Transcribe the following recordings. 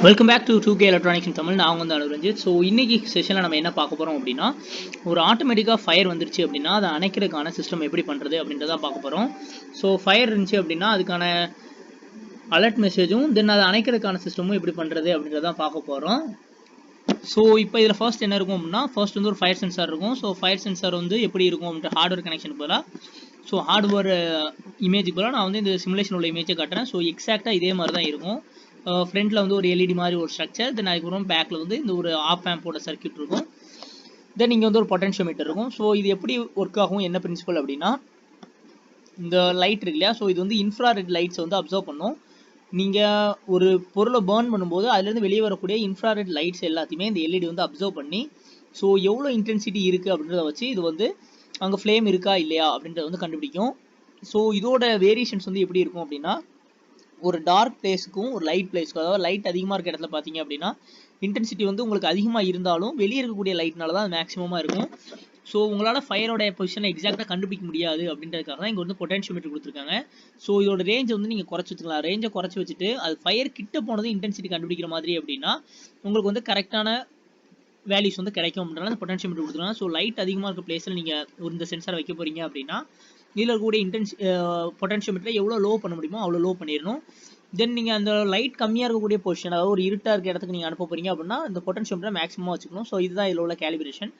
Welcome back to 2K Electronics in Tamil. நான் வந்து Anuranjith. So இன்னைக்கு செஷனில் நம்ம என்ன பார்க்க போகிறோம் அப்படின்னா, ஒரு ஆட்டோமேட்டிக்காக ஃபயர் வந்துருச்சு அப்படின்னா அதை அணைக்கிறதுக்கான சிஸ்டம் எப்படி பண்ணுறது அப்படின்றத பார்க்க போகிறோம். ஸோ ஃபயர் இருந்துச்சு அப்படின்னா அதுக்கான அலர்ட் மெசேஜும் தென் அதை அணைக்கிறதுக்கான சிஸ்டமும் எப்படி பண்ணுறது அப்படின்றத பார்க்க போகிறோம். ஸோ இப்போ இதில் ஃபர்ஸ்ட் என்ன இருக்கும் அப்படின்னா, ஃபர்ஸ்ட் வந்து ஒரு ஃபயர் சென்சார் இருக்கும். ஸோ ஃபயர் சென்சார் வந்து எப்படி இருக்கும் அப்படின்ற ஹார்ட்வேர் கனெக்ஷன் போல. ஸோ ஹார்ட்வேர் இமேஜ் போல நான் வந்து இந்த சிமுலேஷன் உள்ள இமேஜை காட்டுறேன். ஸோ எக்ஸாக்டாக இதே மாதிரி தான் இருக்கும். ஃப்ரண்ட்டில் வந்து ஒரு எல்இடி மாதிரி ஒரு ஸ்ட்ரக்சர், தென் அதுக்கப்புறம் பேக்கில் வந்து இந்த ஒரு ஆப் ஆம்போட சர்க்யூட் இருக்கும். தென் இங்கே வந்து ஒரு பொட்டன்ஷியோமீட்டர் இருக்கும். ஸோ இது எப்படி ஒர்க் ஆகும், என்ன பிரின்சிபல் அப்படின்னா, இந்த லைட் இருக்கு இல்லையா, ஸோ இது வந்து இன்ஃப்ராரெட் லைட்ஸ் வந்து அப்சர்வ் பண்ணும். நீங்கள் ஒரு பொருளை பேர்ன் பண்ணும்போது அதுலேருந்து வெளியே வரக்கூடிய இன்ஃப்ராரெட் லைட்ஸ் எல்லாத்தையுமே இந்த எல்இடி வந்து அப்சர்வ் பண்ணி, ஸோ எவ்வளோ இன்டென்சிட்டி இருக்குது அப்படின்றத வச்சு இது வந்து அங்கே ஃப்ளேம் இருக்கா இல்லையா அப்படின்றத வந்து கண்டுபிடிக்கும். ஸோ இதோட வேரியேஷன்ஸ் வந்து எப்படி இருக்கும் அப்படின்னா, ஒரு டார்க் பிளேஸுக்கும் ஒரு லைட் பிளேஸுக்கும், அதாவது லைட் அதிகமாக இருக்க இடத்துல பார்த்தீங்க அப்படின்னா இன்டென்சிட்டி வந்து உங்களுக்கு அதிகமாக இருந்தாலும் வெளியே இருக்கக்கூடிய லைட்னால தான் அது மேக்ஸிமமாக இருக்கும். ஸோ உங்களால் ஃபயரோட பொசிஷனை எக்ஸாக்டாக கண்டுபிடிக்க முடியாது அப்படின்றதுக்காக தான் இங்கே வந்து பொட்டன்ஷியோமீட்டர் கொடுத்துருக்காங்க. ஸோ இதோட ரேஞ்சை வந்து நீங்கள் குறைச்சி வச்சுக்கலாம். ரேஞ்சை குறைச்சி வச்சுட்டு அது ஃபயர் கிட்ட போனது இன்டென்சிட்டி கண்டுபிடிக்கிற மாதிரி அப்படின்னா உங்களுக்கு வந்து கரெக்டான வேல்யூஸ் வந்து கிடைக்கும் அப்படின்றத அந்த பொட்டன்ஷியோமீட்டர் கொடுத்துருக்காங்க. ஸோ லைட் அதிகமாக இருக்க பிளேஸில் நீங்கள் இந்த சென்சார் வைக்க போகிறீங்க அப்படின்னா இதில் இருக்கக்கூடிய பொட்டன்ஷியோமீட்டரை எவ்வளோ லோ பண்ண முடியுமோ அவ்வளோ லோ பண்ணிடணும். தென் நீங்கள் அந்த லைட் கம்மியாக இருக்கக்கூடிய பொசிஷன், அதாவது ஒரு இருட்டாக இருக்க இடத்துக்கு நீங்கள் அனுப்ப போகிறீங்க அப்படின்னா இந்த பொட்டன்ஷியோமீட்டரை மேக்ஸிமமாக வச்சுக்கணும். ஸோ இதுதான் இதில் உள்ள கேலிபிரேஷன்.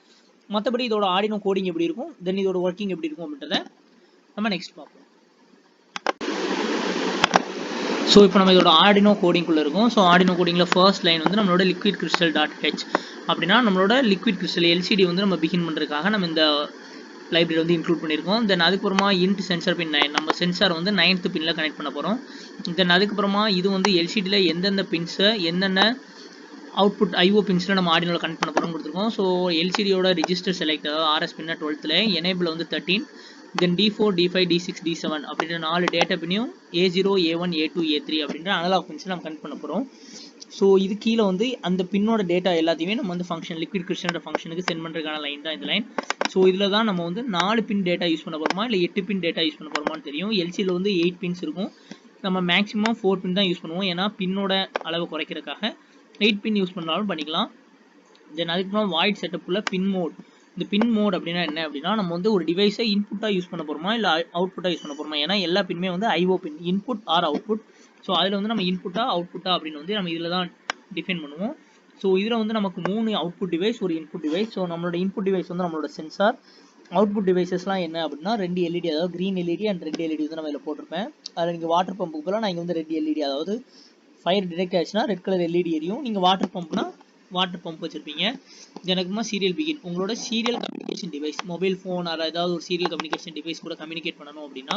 மற்றபடி இதோட ஆர்டினோ கோடிங் எப்படி இருக்கும், தென் இதோட ஒர்க்கிங் எப்படி இருக்கும் அப்படின்றத நம்ம நெக்ஸ்ட் பார்ப்போம். ஸோ இப்போ நம்ம இதோட ஆர்டினோ கோடிங்குள்ளே இருக்கும். ஸோ ஆர்டினோ கோடிங்கில் ஃபர்ஸ்ட் லைன் வந்து நம்மளோட லிக்விட் கிறிஸ்டல் டாட் ஹெச் அப்படின்னா நம்மளோட லிக்விட் கிறிஸ்டல் எல்சிடி வந்து நம்ம பிகின் பண்ணுறதுக்காக நம்ம இந்த லைப்ரரி வந்து இன்க்ளூட் பண்ணியிருக்கோம். தென் அதுக்கப்புறமா இன்ட் சென்சார் பின் 9 நம்ம சென்சார் வந்து 9th பின்னில் கனெக்ட் பண்ண போகிறோம். தென் அதுக்கப்புறமா இது வந்து எல்சிடியில் எந்தெந்த பின்ஸை என்னென்ன அவுட்புட் ஐஓ பின்ஸில் நம்ம ஆர்டினோவில் கனெக்ட் பண்ண போகிறோம்னு கொடுத்துருக்கோம். ஸோ எல்சிடியோட ரிஜிஸ்டர் செலக்ட், அதாவது ஆர்எஸ் பின்ன 12th, எனேபிள் வந்து 13, தென் D4 D5 D6 D7 அப்படின்ற 4 டேட்டா பின்னையும் A0 A1 A2 A3 அப்படின்ற அனலாக் பின்ஸில் நம்ம கனெக்ட் பண்ண போகிறோம். ஸோ இது கீழே வந்து அந்த பின்னோட டேட்டா எல்லாத்தையுமே நம்ம வந்து ஃபங்க்ஷன் லிக்விட் கிறிஸ்டல் ஃபங்க்ஷனுக்கு சென்ட் பண்ணுறதுக்கான லைன் தான் இந்த லைன். ஸோ இதில் தான் நம்ம வந்து 4 பின் டேட்டா யூஸ் பண்ண போகிறோமா இல்லை 8 பின் டேட்டா யூஸ் பண்ண போகிறோமான்னு தெரியும். எல்சியில் வந்து 8 பின்ஸ் இருக்கும். நம்ம மேக்ஸிமம் 4 பின் தான் யூஸ் பண்ணுவோம், ஏன்னா பின்னோட அளவு குறைக்கிறதுக்காக 8 பின் யூஸ் பண்ணாலும் பண்ணிக்கலாம். தென் அதுக்கப்புறம் வாய்ட் செட்டப்பில் பின் மோட். இந்த பின் மோட் அப்படின்னா என்ன அப்படின்னா, நம்ம வந்து ஒரு டிவைஸை இன்புட்டாக யூஸ் பண்ண போகிறோமா இல்லை அவுட்புட்டாக யூஸ் பண்ண போகிறோமா, ஏன்னா எல்லா பின்மே வந்து ஐஓ பின், இன்புட் ஆர் அவுட்புட். ஸோ அதில் வந்து நம்ம இன்புட்டா அவுட்புட்டா அப்படின்னு வந்து நம்ம இதில் தான் டிஃபைன் பண்ணுவோம். ஸோ இதில் வந்து நமக்கு 3 அவுட்புட் டிவைஸ், ஒரு இன்புட் டிவைஸ். ஸோ நம்மளோட இன்புட் டிவைஸ் வந்து நம்மளோட சென்சார். அவுட்புட் டிவைசஸ்லாம் என்ன அப்படின்னா 2 எல்இடி, அதாவது green LED and red LED வந்து நம்ம இதில் போட்டிருப்பேன். அதில் நீங்கள் வாட்டர் பம்புக்கு போல நான் இங்கே வந்து ரெட் எல்இடி, அதாவது ஃபயர் டிடெக்ட் ஆச்சுன்னா ரெட் கலர் எல்இடி எரியும். நீங்கள் வாட்டர் பம்ப்னா வாட்டர் பம்ப் வச்சுருப்பீங்க. எனக்குமா சீரியல் பிகின், உங்களோட serial communication device, mobile phone R ஏதாவது ஒரு சீரியல் கம்யூனிகேஷன் டிவைஸ் கூட கம்யூனிகேட் பண்ணணும் அப்படின்னா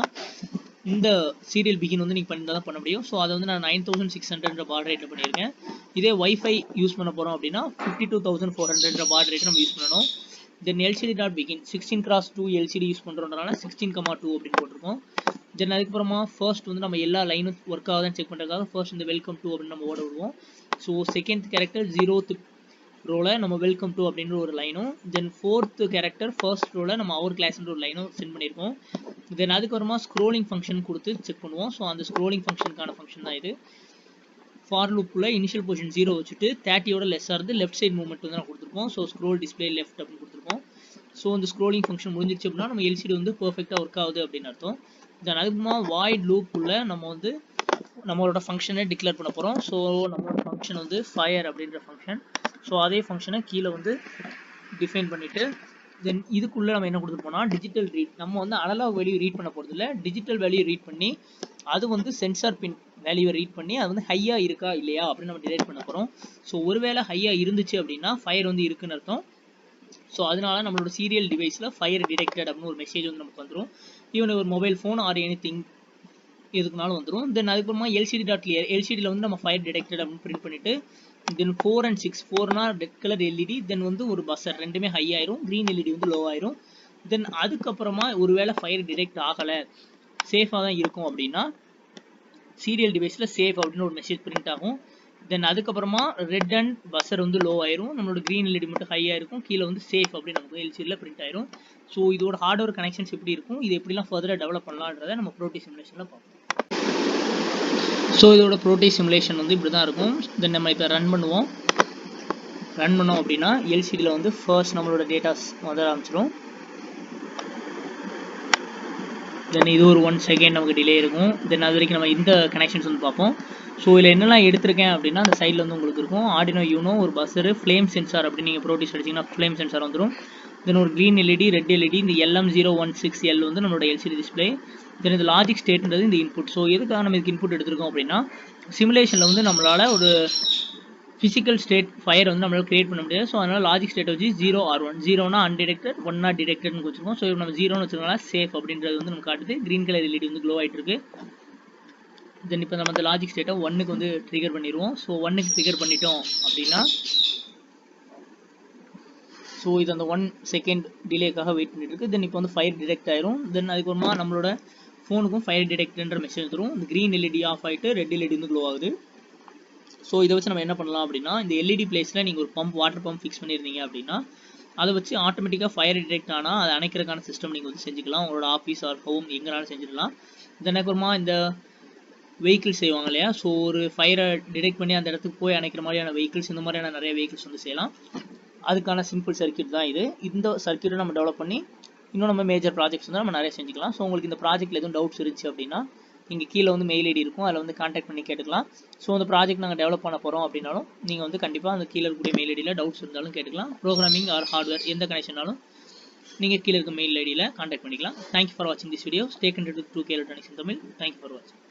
இந்த சீரியல் பிகின் வந்து நீங்கள் பண்ணி தான் பண்ண முடியும். ஸோ அதை வந்து நான் 9600 பாட் ரேட்டில் பண்ணியிருக்கேன். இதே வைஃபை யூஸ் பண்ண போகிறோம் அப்படின்னா 52400 பாட் ரேட் நம்ம யூஸ் பண்ணணும். Then LCD dot begin 16x2 LCD use பண்ணுறோன்றனால 16,2 அப்படின்னு போட்டிருக்கோம். தென் அதுக்கப்புறமா ஃபர்ஸ்ட் வந்து நம்ம எல்லா லைனும் ஒர்க் ஆகுதான்னு செக் பண்ணுறதுக்காக ஃபர்ஸ்ட் இந்த வெல்கம் டு அப்படின்னு நம்ம ஓட விடுவோம். ஸோ செகண்ட் கேரக்டர் 0th ரோவில் நம்ம வெல்கம் டு அப்படின்ற ஒரு லைனும், தென் 4th கேரக்டர் ஃபர்ஸ்ட் ரோவில் நம்ம அவர் கிளாஸ்ன்ற ஒரு லைனும் சென்ட் பண்ணியிருக்கோம். தென் அதுக்கப்புறமா ஸ்க்ரோலிங் ஃபங்க்ஷன் கொடுத்து செக் பண்ணுவோம். ஸோ அந்த ஸ்க்ரோலிங் ஃபங்க்ஷனுக்கான ஃபங்க்ஷன் தான் இது. ஃபார் லூப்புக்குள்ள இனிஷியல் பொசிஷன் 0 வச்சுட்டு 30யோட லெஸ்ஸாக இருந்து லெஃப்ட் சைட் மூவ்மெண்ட் வந்து நான் கொடுத்துருக்கோம். ஸோ ஸ்க்ரோல் டிஸ்பிளே லெஃப்ட் அப்படின்னு கொடுத்துருக்கோம். ஸோ இந்த ஸ்க்ரோலிங் ஃபங்க்ஷன் முடிஞ்சிருச்சு அப்படின்னா நம்ம எல்சிடி வந்து பர்ஃபெக்டாக ஒர்க் ஆகுது அப்படின்னு அர்த்தம். தென் அதுக்கப்புறமா வாய்ட் லூப்புக்குள்ள நம்ம வந்து நம்மளோட ஃபங்க்ஷனை டிக்ளேர் பண்ண போகிறோம். ஸோ நம்மளோட ஃபங்க்ஷன் வந்து ஃபயர் அப்படின்ற ஃபங்க்ஷன். ஸோ அதே ஃபங்க்ஷனை கீழே வந்து டிஃபைன் பண்ணிவிட்டு தென் இதுக்குள்ளே நம்ம என்ன கொடுத்துருப்போம்னா டிஜிட்டல் ரீட். நம்ம வந்து அனலாக் வேல்யூ ரீட் பண்ண போகிறது இல்லை, டிஜிட்டல் வேல்யூ ரீட் பண்ணி அது வந்து சென்சார் பின் வேல்யூவை ரீட் பண்ணி அது வந்து ஹையாக இருக்கா இல்லையா அப்படின்னு நம்ம டிசைட் பண்ண போகிறோம். ஸோ ஒருவேளை ஹையாக இருந்துச்சு அப்படின்னா ஃபயர் வந்து இருக்குன்னு அர்த்தம். ஸோ அதனால நம்மளோட சீரியல் டிவைஸில் ஃபயர் டிடெக்டட் அப்படின்னு ஒரு மெசேஜ் வந்து நமக்கு வந்துடும். ஈவன் ஒரு mobile phone or anything எதுக்குனாலும் வந்துடும். தென் அதுக்கப்புறமா எல்சிடி டாட் கிளியர், எல்சிடியில் வந்து நம்ம ஃபயர் டிடெக்டட் அப்படின்னு பிரிண்ட் பண்ணிவிட்டு தென் 4 and 6, 4னா ரெட் கலர் எல்இடி, தென் வந்து ஒரு பஸ்ஸர், ரெண்டுமே ஹை ஆயிரும், க்ரீன் எல்இடி வந்து லோ ஆயிரும். தென் அதுக்கப்புறமா ஒருவேளை ஃபயர் டிடெக்ட் ஆகலை, சேஃபாக தான் இருக்கும் அப்படின்னா சீரியல் டிவைஸில் சேஃப் அப்படின்னு ஒரு மெசேஜ் பிரிண்ட் ஆகும். தென் அதுக்கப்புறமா ரெட் அண்ட் பஸ்ஸர் வந்து லோ ஆயிரும், நம்மளோட க்ரீன் எல்இடி மட்டும் ஹையாக இருக்கும், கீழே வந்து சேஃப் அப்படின்னு நமக்கு எல்சிடியில் பிரிண்ட் ஆயிரும். ஸோ இதோட ஹார்ட்வேர் கனெக்ஷன்ஸ் எப்படி இருக்கும், இது எப்படிலாம் ஃபர்தராக டெவலப் பண்ணலான்றதை நம்ம ப்ரோட்டி சிமுலேஷனில் பார்ப்போம். ஸோ இதோட ப்ரோட்டீஸ் சிமுலேஷன் வந்து இப்படி தான் இருக்கும். தென் நம்ம இப்போ ரன் பண்ணுவோம். ரன் பண்ணோம் அப்படின்னா எல்சிடியில் வந்து ஃபர்ஸ்ட் நம்மளோட டேட்டாஸ் வந்து ஆரம்பிச்சிடும். தென் இது ஒரு 1 செகண்ட் நமக்கு டிலே இருக்கும். தென் அது வரைக்கும் நம்ம இந்த கனெக்ஷன்ஸ் வந்து பார்ப்போம். ஸோ இதில் என்னெல்லாம் எடுத்திருக்கேன் அப்படின்னா அந்த சைடில் வந்து உங்களுக்கு இருக்கும் ஆர்டினோ யூனோ, ஒரு பஸ்ஸரு, ஃப்ளேம் சென்சார் அப்படின்னு நீங்கள் ப்ரோட்டீஸ் அடிச்சிங்கன்னா ஃப்ளேம் சென்சார் வந்துடும். தென் ஒரு க்ரீன் எல்இடி, ரெட் எல்இடி, இந்த LM016L வந்து நம்மளோட எல்சிடி டிஸ்பிளே. தென் இந்த லாஜிக் ஸ்டேட்ன்றது இந்த இன்புட். ஸோ எதுக்காக நம்ம இதுக்கு இன்புட் எடுத்திருக்கோம் அப்படின்னா சிமுலேஷனில் வந்து நம்மளால் ஒரு ஃபிசிக்கல் ஸ்டேட் ஃபயர் வந்து நம்மளால் கிரியேட் பண்ண முடியாது. ஸோ அதனால் லாஜிக் ஸ்டேட் வச்சு 0 or 1, 0னா அன்டிடெக்டட், 1னா டிடெக்டட்னு வச்சுருக்கோம். ஸோ நம்ம 0ன்னு வச்சுருக்கோம்னா சேஃப் அப்படின்றது வந்து நம்ம காட்டுது. க்ரீன் கலர் எல்இடி வந்து க்ளோ ஆகிட்டு இருக்கு. தென் இப்போ நம்ம அந்த லாஜிக் ஸ்டேட்டை 1க்கு வந்து ட்ரிகர் பண்ணிடுவோம். ஸோ 1க்கு ட்ரிகர் பண்ணிட்டோம் அப்படின்னா ஸோ இது அந்த 1 செகண்ட் டிலேக்காக வெயிட் பண்ணிட்டு இருக்கு. தென் இப்போ வந்து ஃபயர் டிடெக்ட் ஆயிரும். தென் அதுக்கப்புறமா நம்மளோட ஃபோனுக்கும் ஃபயர் டிடெக்ட்ன்ற மெசேஜ் தரும். இந்த க்ரீன் எல்இடி ஆஃப் ஆகிட்டு ரெட் எல்இடி வந்து க்ளோ ஆகுது. ஸோ இதை வச்சு நம்ம என்ன பண்ணலாம் அப்படின்னா இந்த எல்இடி பிளேஸில் நீங்கள் ஒரு பம்ப், வாட்டர் பம்ப் ஃபிக்ஸ் பண்ணியிருந்தீங்க அப்படின்னா அதை வச்சு ஆட்டோமேட்டிக்காக ஃபயர் டிடெக்ட் ஆனால் அதை அணைக்கிறதுக்கான சிஸ்டம் நீங்கள் வந்து செஞ்சுக்கலாம். உங்களோட ஆஃபீஸ் ஆர் ஹோம் எங்கேனாலும் செஞ்சிடலாம். தென் அப்புறமா இந்த வெஹிக்கிள்ஸ் செய்வாங்க இல்லையா, ஸோ ஒரு ஃபயரை டிடெக்ட் பண்ணி அந்த இடத்துக்கு போய் அணைக்கிற மாதிரியான வெஹிக்கிள்ஸ், இந்த மாதிரியான நிறைய வெஹிக்கிள்ஸ் வந்து செய்யலாம். அதுக்கான சிம்பிள் சர்க்யூட் தான் இது. இந்த சர்க்யூட்டை நம்ம டெவலப் பண்ணி இன்னும் நம்ம மேஜர் ப்ராஜெக்ட்ஸ் வந்து நம்ம நிறைய செஞ்சுக்கலாம். ஸோ உங்களுக்கு இந்த ப்ராஜெக்ட்டில் எதுவும் டவுட்ஸ் இருந்துச்சு அப்படின்னா இங்கே கீழே வந்து மெயில் ஐடி இருக்கும், அதில் வந்து கான்டாக்ட் பண்ணி கேட்டுக்கலாம். ஸோ அந்த ப்ராஜெக்ட் நாங்கள் டெவலப் பண்ண போகிறோம் அப்படின்னாலும் நீங்கள் வந்து கண்டிப்பாக அந்த கீழே இருக்கக்கூடிய மெயில் ஐடியில் டவுட்ஸ் இருந்தாலும் கேட்டுக்கலாம். ப்ரோக்ராமிங் ஆர் ஹார்ட்வேர் எந்த கனெக்ஷனாலும் நீங்கள் கீழே இருக்க மெயில் ஐடியில் கான்டாக்ட் பண்ணிக்கலாம். தேங்க்யூ ஃபார் வாட்சிங் this video. Stay connected with 2K Electronics in Tamil. Thank you for வாட்சிங்.